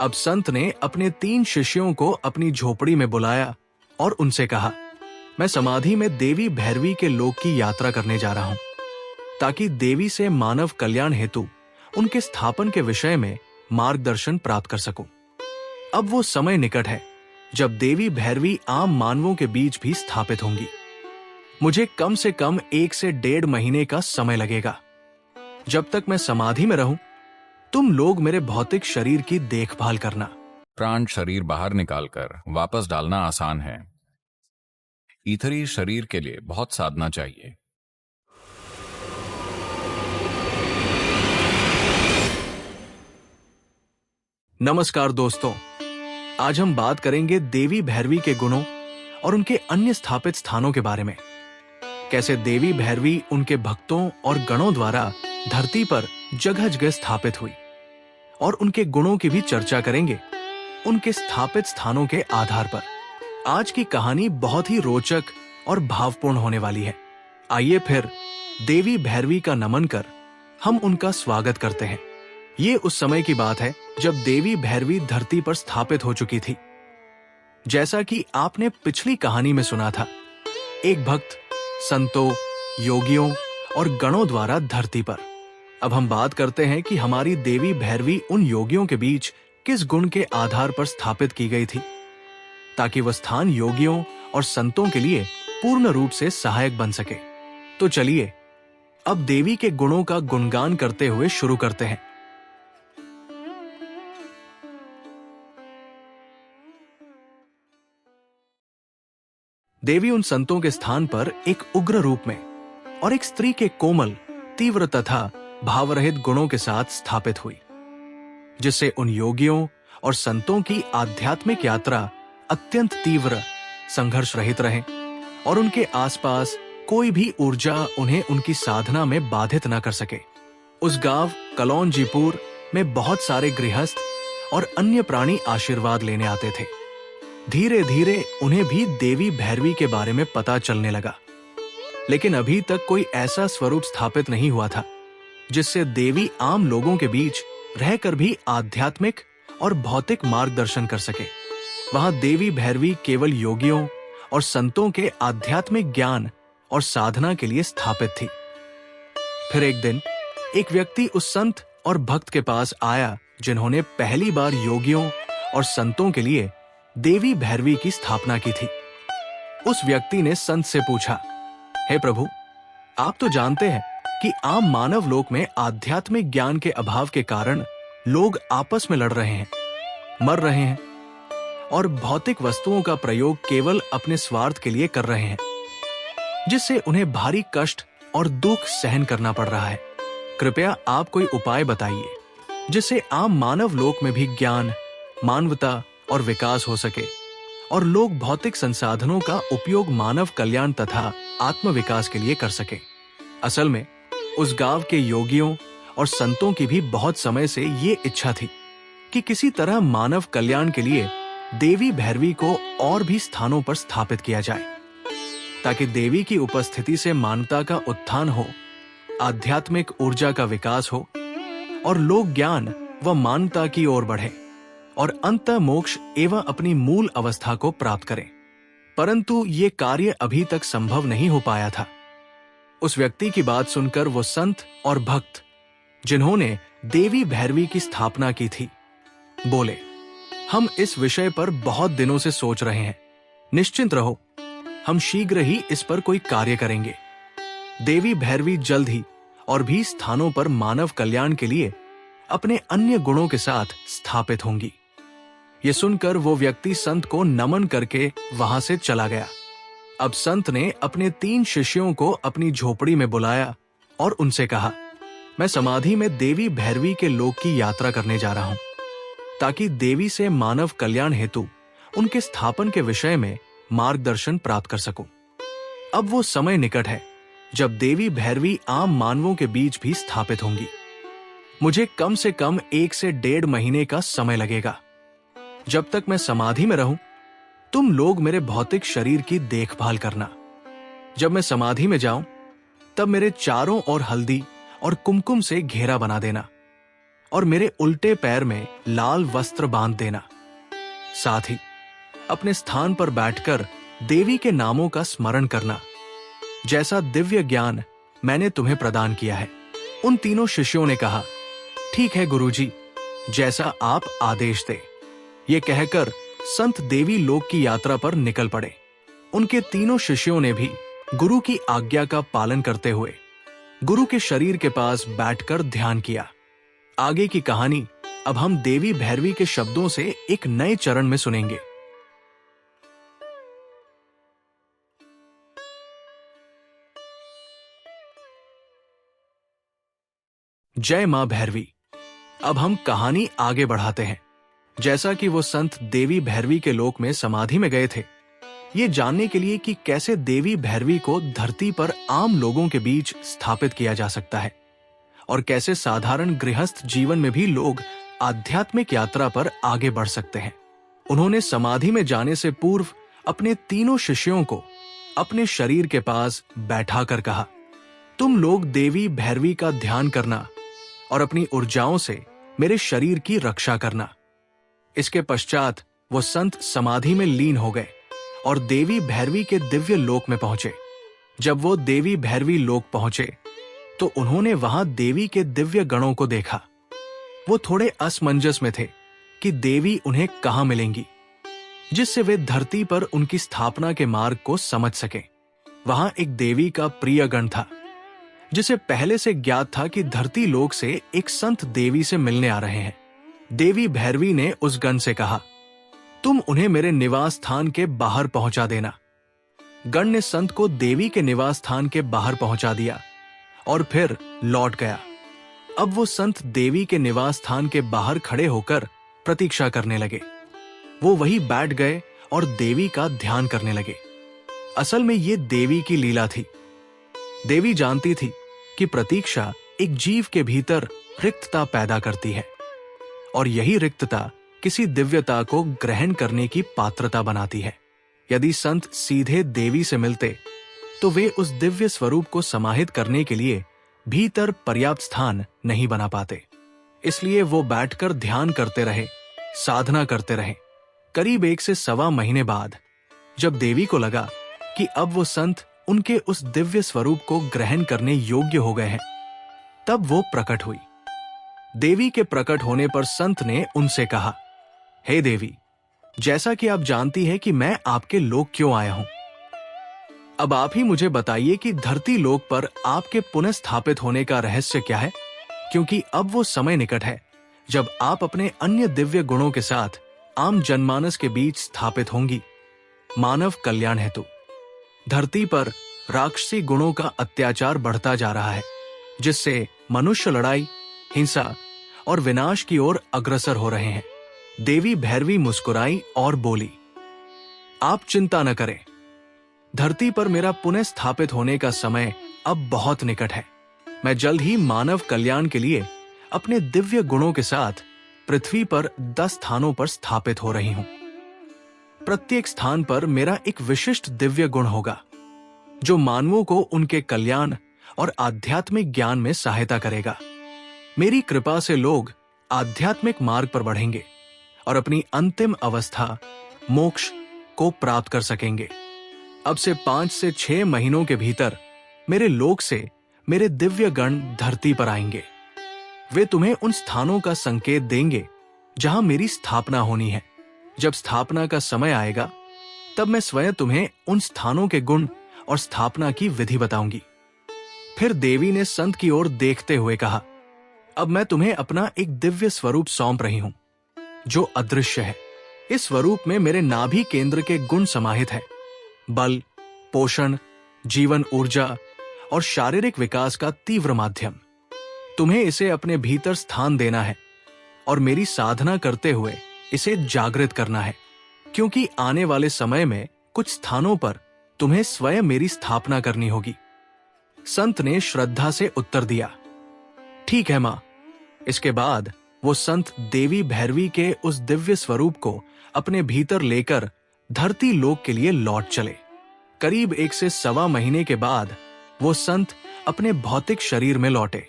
अब संत ने अपने 3 शिष्यों को अपनी झोपड़ी में बुलाया और उनसे कहा, मैं समाधि में देवी भैरवी के लोक की यात्रा करने जा रहा हूं, ताकि देवी से मानव कल्याण हेतु उनके स्थापन के विषय में मार्गदर्शन प्राप्त कर सकूं। अब वो समय निकट है जब देवी भैरवी आम मानवों के बीच भी स्थापित होंगी। मुझे कम से कम 1 से 1.5 महीने का समय लगेगा। जब तक मैं समाधि में रहूं, तुम लोग मेरे भौतिक शरीर की देखभाल करना। प्राण शरीर बाहर निकालकर वापस डालना आसान है। ईथरी शरीर के लिए बहुत साधना चाहिए। नमस्कार दोस्तों, आज हम बात करेंगे देवी भैरवी के गुणों और उनके अन्य स्थापित स्थानों के बारे में। कैसे देवी भैरवी उनके भक्तों और गणों द्वारा धरती पर जगह जगह स्थापित हुई, और उनके गुणों की भी चर्चा करेंगे उनके स्थापित स्थानों के आधार पर। आज की कहानी बहुत ही रोचक और भावपूर्ण होने वाली है। आइए फिर देवी भैरवी का नमन कर हम उनका स्वागत करते हैं। ये उस समय की बात है जब देवी भैरवी धरती पर स्थापित हो चुकी थी। जैसा कि आपने पिछली कहानी में सुना था, एक भक्त संतों, योगियों और गणों द्वारा धरती पर। अब हम बात करते हैं कि हमारी देवी भैरवी उन योगियों के बीच किस गुण के आधार पर स्थापित की गई थी, ताकि वह स्थान योगियों और संतों के लिए पूर्ण रूप से सहायक बन सके। तो चलिए अब देवी के गुणों का गुणगान करते हुए शुरू करते हैं। देवी उन संतों के स्थान पर एक उग्र रूप में और एक स्त्री के कोमल, तीव्र तथा भावरहित गुणों के साथ स्थापित हुई, जिससे उन योगियों और संतों की आध्यात्मिक यात्रा अत्यंत तीव्र, संघर्ष रहित रहे और उनके आसपास कोई भी ऊर्जा उन्हें उनकी साधना में बाधित न कर सके। उस गांव कलौंजीपुर में बहुत सारे गृहस्थ और अन्य प्राणी आशीर्वाद लेने आते थे। धीरे धीरे उन्हें भी देवी भैरवी के बारे में पता चलने लगा, लेकिन अभी तक कोई ऐसा स्वरूप स्थापित नहीं हुआ था जिससे देवी आम लोगों के बीच रहकर भी आध्यात्मिक और भौतिक मार्गदर्शन कर सके। वहां देवी भैरवी केवल योगियों और संतों के आध्यात्मिक ज्ञान और साधना के लिए स्थापित थी। फिर एक दिन एक व्यक्ति उस संत और भक्त के पास आया जिन्होंने पहली बार योगियों और संतों के लिए देवी भैरवी की स्थापना की थी। उस व्यक्ति ने संत से पूछा, हे प्रभु, आप तो जानते हैं कि आम मानव लोक में आध्यात्मिक ज्ञान के अभाव के कारण लोग आपस में लड़ रहे हैं, मर रहे हैं और भौतिक वस्तुओं का प्रयोग केवल अपने स्वार्थ के लिए कर रहे हैं, जिससे उन्हें भारी कष्ट और दुख सहन करना पड़ रहा है। कृपया आप कोई उपाय बताइए जिससे आम मानव लोक में भी ज्ञान, मानवता और विकास हो सके और लोग भौतिक संसाधनों का उपयोग मानव कल्याण तथा आत्म विकास के लिए कर सके। असल में उस गांव के योगियों और संतों की भी बहुत समय से ये इच्छा थी कि किसी तरह मानव कल्याण के लिए देवी भैरवी को और भी स्थानों पर स्थापित किया जाए, ताकि देवी की उपस्थिति से मानवता का उत्थान हो, आध्यात्मिक ऊर्जा का विकास हो और लोग ज्ञान व मानवता की ओर बढ़े और अंत मोक्ष एवं अपनी मूल अवस्था को प्राप्त करें। परंतु ये कार्य अभी तक संभव नहीं हो पाया था। उस व्यक्ति की बात सुनकर वो संत और भक्त जिन्होंने देवी भैरवी की स्थापना की थी, बोले, हम इस विषय पर बहुत दिनों से सोच रहे हैं। निश्चिंत रहो, हम शीघ्र ही इस पर कोई कार्य करेंगे। देवी भैरवी जल्द ही और भी स्थानों पर मानव कल्याण के लिए अपने अन्य गुणों के साथ स्थापित होंगी। ये सुनकर वो व्यक्ति संत को नमन करके वहां से चला गया। अब संत ने अपने 3 शिष्यों को अपनी झोपड़ी में बुलाया और उनसे कहा, मैं समाधि में देवी भैरवी के लोक की यात्रा करने जा रहा हूं, ताकि देवी से मानव कल्याण हेतु उनके स्थापन के विषय में मार्गदर्शन प्राप्त कर सकूं। अब वो समय निकट है जब देवी भैरवी आम मानवों के बीच भी स्थापित होंगी। मुझे कम से कम 1 से 1.5 महीने का समय लगेगा। जब तक मैं समाधि में रहूं, तुम लोग मेरे भौतिक शरीर की देखभाल करना। जब मैं समाधि में जाऊं, तब मेरे चारों ओर हल्दी और कुमकुम से घेरा बना देना और मेरे उल्टे पैर में लाल वस्त्र बांध देना। साथ ही अपने स्थान पर बैठकर देवी के नामों का स्मरण करना, जैसा दिव्य ज्ञान मैंने तुम्हें प्रदान किया है। उन तीनों शिष्यों ने कहा, ठीक है गुरुजी, जैसा आप आदेश दे। ये कहकर संत देवी लोक की यात्रा पर निकल पड़े। उनके तीनों शिष्यों ने भी गुरु की आज्ञा का पालन करते हुए गुरु के शरीर के पास बैठकर ध्यान किया। आगे की कहानी अब हम देवी भैरवी के शब्दों से एक नए चरण में सुनेंगे। जय मां भैरवी। अब हम कहानी आगे बढ़ाते हैं। जैसा कि वो संत देवी भैरवी के लोक में समाधि में गए थे, ये जानने के लिए कि कैसे देवी भैरवी को धरती पर आम लोगों के बीच स्थापित किया जा सकता है और कैसे साधारण गृहस्थ जीवन में भी लोग आध्यात्मिक यात्रा पर आगे बढ़ सकते हैं। उन्होंने समाधि में जाने से पूर्व अपने तीनों शिष्यों को अपने शरीर के पास बैठा कर कहा, तुम लोग देवी भैरवी का ध्यान करना और अपनी ऊर्जाओं से मेरे शरीर की रक्षा करना। इसके पश्चात वो संत समाधि में लीन हो गए और देवी भैरवी के दिव्य लोक में पहुंचे। जब वो देवी भैरवी लोक पहुंचे तो उन्होंने वहां देवी के दिव्य गणों को देखा। वो थोड़े असमंजस में थे कि देवी उन्हें कहां मिलेंगी, जिससे वे धरती पर उनकी स्थापना के मार्ग को समझ सके। वहां एक देवी का प्रिय गण था, जिसे पहले से ज्ञात था कि धरती लोक से एक संत देवी से मिलने आ रहे हैं। देवी भैरवी ने उस गण से कहा, तुम उन्हें मेरे निवास स्थान के बाहर पहुंचा देना। गण ने संत को देवी के निवास स्थान के बाहर पहुंचा दिया और फिर लौट गया। अब वो संत देवी के निवास स्थान के बाहर खड़े होकर प्रतीक्षा करने लगे। वो वहीं बैठ गए और देवी का ध्यान करने लगे। असल में ये देवी की लीला थी। देवी जानती थी कि प्रतीक्षा एक जीव के भीतर रिक्तता पैदा करती है और यही रिक्तता किसी दिव्यता को ग्रहण करने की पात्रता बनाती है। यदि संत सीधे देवी से मिलते तो वे उस दिव्य स्वरूप को समाहित करने के लिए भीतर पर्याप्त स्थान नहीं बना पाते। इसलिए वो बैठकर ध्यान करते रहे, साधना करते रहे। करीब 1 से सवा महीने बाद जब देवी को लगा कि अब वो संत उनके उस दिव्य स्वरूप को ग्रहण करने योग्य हो गए हैं, तब वो प्रकट हुई। देवी के प्रकट होने पर संत ने उनसे कहा, हे देवी, जैसा कि आप जानती हैं कि मैं आपके लोक क्यों आया हूं, अब आप ही मुझे बताइए कि धरती लोक पर आपके पुनः स्थापित होने का रहस्य क्या है, क्योंकि अब वो समय निकट है जब आप अपने अन्य दिव्य गुणों के साथ आम जनमानस के बीच स्थापित होंगी, मानव कल्याण हेतु। धरती पर राक्षसी गुणों का अत्याचार बढ़ता जा रहा है, जिससे मनुष्य लड़ाई, हिंसा और विनाश की ओर अग्रसर हो रहे हैं। देवी भैरवी मुस्कुराई और बोली, आप चिंता न करें, धरती पर मेरा पुनः स्थापित होने का समय अब बहुत निकट है। मैं जल्द ही मानव कल्याण के लिए अपने दिव्य गुणों के साथ पृथ्वी पर 10 स्थानों पर स्थापित हो रही हूं। प्रत्येक स्थान पर मेरा एक विशिष्ट दिव्य गुण होगा, जो मानवों को उनके कल्याण और आध्यात्मिक ज्ञान में सहायता करेगा। मेरी कृपा से लोग आध्यात्मिक मार्ग पर बढ़ेंगे और अपनी अंतिम अवस्था मोक्ष को प्राप्त कर सकेंगे। अब से 5 से 6 महीनों के भीतर मेरे लोक से मेरे दिव्य गण धरती पर आएंगे। वे तुम्हें उन स्थानों का संकेत देंगे जहां मेरी स्थापना होनी है। जब स्थापना का समय आएगा, तब मैं स्वयं तुम्हें उन स्थानों के गुण और स्थापना की विधि बताऊंगी। फिर देवी ने संत की ओर देखते हुए कहा, अब मैं तुम्हें अपना एक दिव्य स्वरूप सौंप रही हूं, जो अदृश्य है। इस स्वरूप में मेरे नाभि केंद्र के गुण समाहित है, बल, पोषण, जीवन ऊर्जा और शारीरिक विकास का तीव्र माध्यम। तुम्हें इसे अपने भीतर स्थान देना है और मेरी साधना करते हुए इसे जागृत करना है, क्योंकि आने वाले समय में कुछ स्थानों पर तुम्हें स्वयं मेरी स्थापना करनी होगी। संत ने श्रद्धा से उत्तर दिया, ठीक है मां। इसके बाद वो संत देवी भैरवी के उस दिव्य स्वरूप को अपने भीतर लेकर धरती लोक के लिए लौट चले। करीब 1 से सवा महीने के बाद वो संत अपने भौतिक शरीर में लौटे।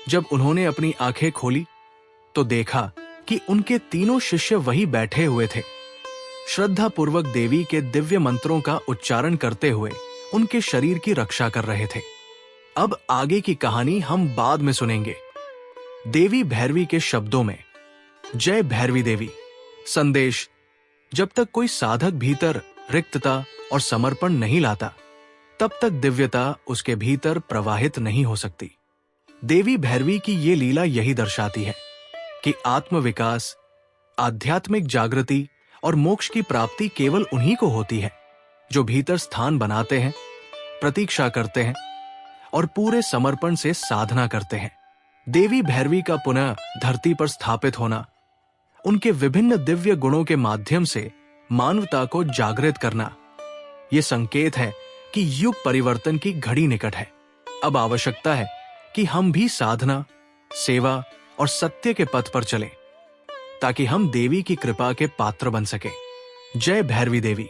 जब उन्होंने अपनी आंखें खोली तो देखा कि उनके तीनों शिष्य वही बैठे हुए थे, श्रद्धा पूर्वक देवी के दिव्य मंत्रों का उच्चारण करते हुए उनके शरीर की रक्षा कर रहे थे। अब आगे की कहानी हम बाद में सुनेंगे। देवी भैरवी के शब्दों में, जय भैरवी देवी। संदेश: जब तक कोई साधक भीतर रिक्तता और समर्पण नहीं लाता, तब तक दिव्यता उसके भीतर प्रवाहित नहीं हो सकती। देवी भैरवी की ये लीला यही दर्शाती है कि आत्मविकास, आध्यात्मिक जागृति और मोक्ष की प्राप्ति केवल उन्हीं को होती है जो भीतर स्थान बनाते हैं, प्रतीक्षा करते हैं और पूरे समर्पण से साधना करते हैं। देवी भैरवी का पुनः धरती पर स्थापित होना, उनके विभिन्न दिव्य गुणों के माध्यम से मानवता को जागृत करना, ये संकेत है कि युग परिवर्तन की घड़ी निकट है। अब आवश्यकता है कि हम भी साधना, सेवा और सत्य के पथ पर चलें, ताकि हम देवी की कृपा के पात्र बन सकें। जय भैरवी देवी।